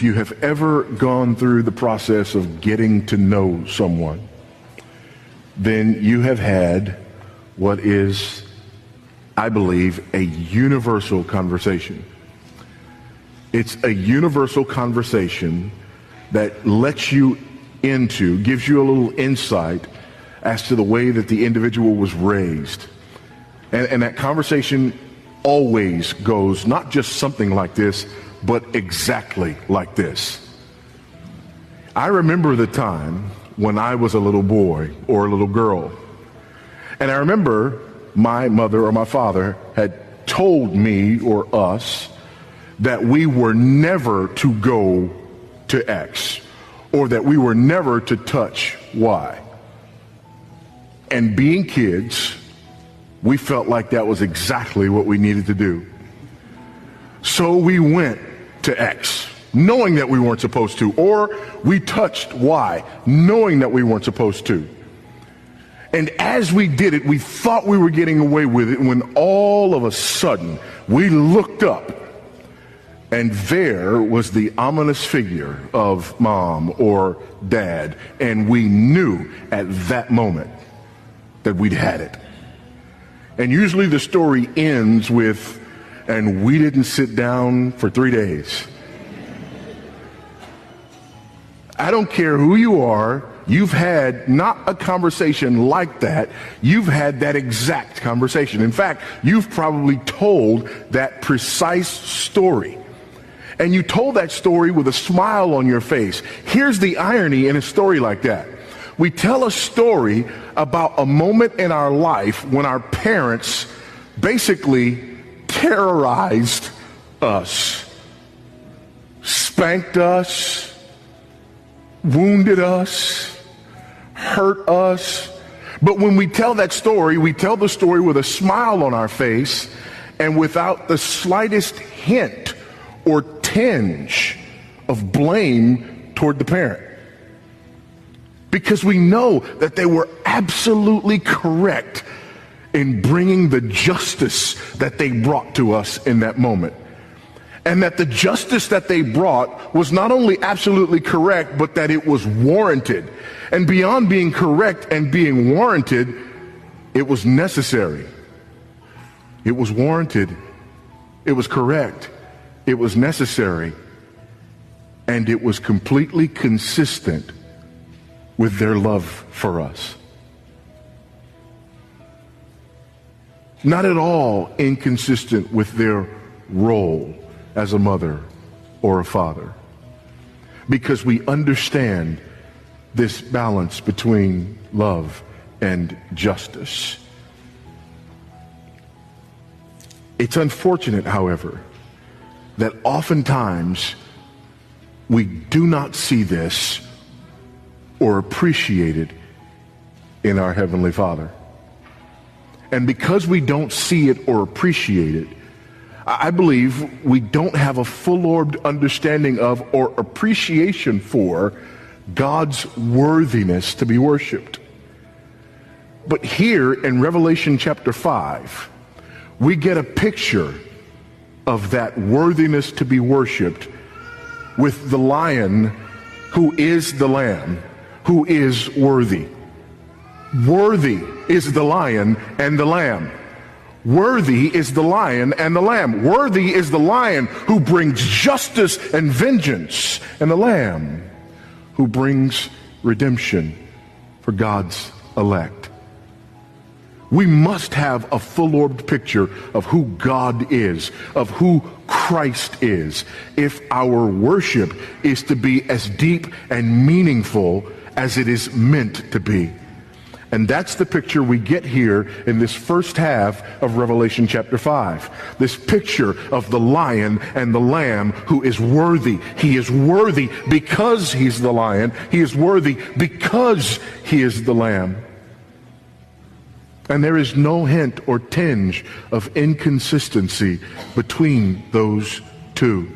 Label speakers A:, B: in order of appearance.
A: If you have ever gone through the process of getting to know someone, then you have had what is, I believe, a universal conversation. It's a universal conversation that lets you into, gives you a little insight as to the way that the individual was raised. And that conversation always goes not just something like this, but exactly like this. I remember the time when I was a little boy or a little girl, and I remember my mother or my father had told me or us that we were never to go to X, or that we were never to touch Y. And being kids, we felt like that was exactly what we needed to do. So we went to X, knowing that we weren't supposed to, or we touched Y, knowing that we weren't supposed to. And as we did it, we thought we were getting away with it, when all of a sudden we looked up, and there was the ominous figure of mom or dad, and we knew at that moment that we'd had it. And usually the story ends with, and we didn't sit down for 3 days. I don't care who you are, you've had not a conversation like that, you've had that exact conversation. In fact, you've probably told that precise story. And you told that story with a smile on your face. Here's the irony in a story like that. We tell a story about a moment in our life when our parents basically terrorized us, spanked us, wounded us, hurt us. But when we tell that story, we tell the story with a smile on our face and without the slightest hint or tinge of blame toward the parent. Because we know that they were absolutely correct in bringing the justice that they brought to us in that moment. And that the justice that they brought was not only absolutely correct, but that it was warranted. And beyond being correct and being warranted, it was necessary. It was warranted. It was correct. It was necessary. And it was completely consistent with their love for us. Not at all inconsistent with their role as a mother or a father. Because we understand this balance between love and justice. It's unfortunate, however, that oftentimes we do not see this or appreciate it in our Heavenly Father. And because we don't see it or appreciate it, I believe we don't have a full-orbed understanding of or appreciation for God's worthiness to be worshiped. But here in Revelation chapter 5, we get a picture of that worthiness to be worshiped with the Lion who is the Lamb, who is worthy. Worthy is the Lion and the Lamb. Worthy is the Lion and the Lamb. Worthy is the Lion who brings justice and vengeance, and the Lamb who brings redemption for God's elect. We must have a full-orbed picture of who God is, of who Christ is, if our worship is to be as deep and meaningful as it is meant to be. And that's the picture we get here in this first half of Revelation chapter 5. This picture of the Lion and the Lamb who is worthy. He is worthy because he's the Lion. He is worthy because he is the Lamb. And there is no hint or tinge of inconsistency between those two.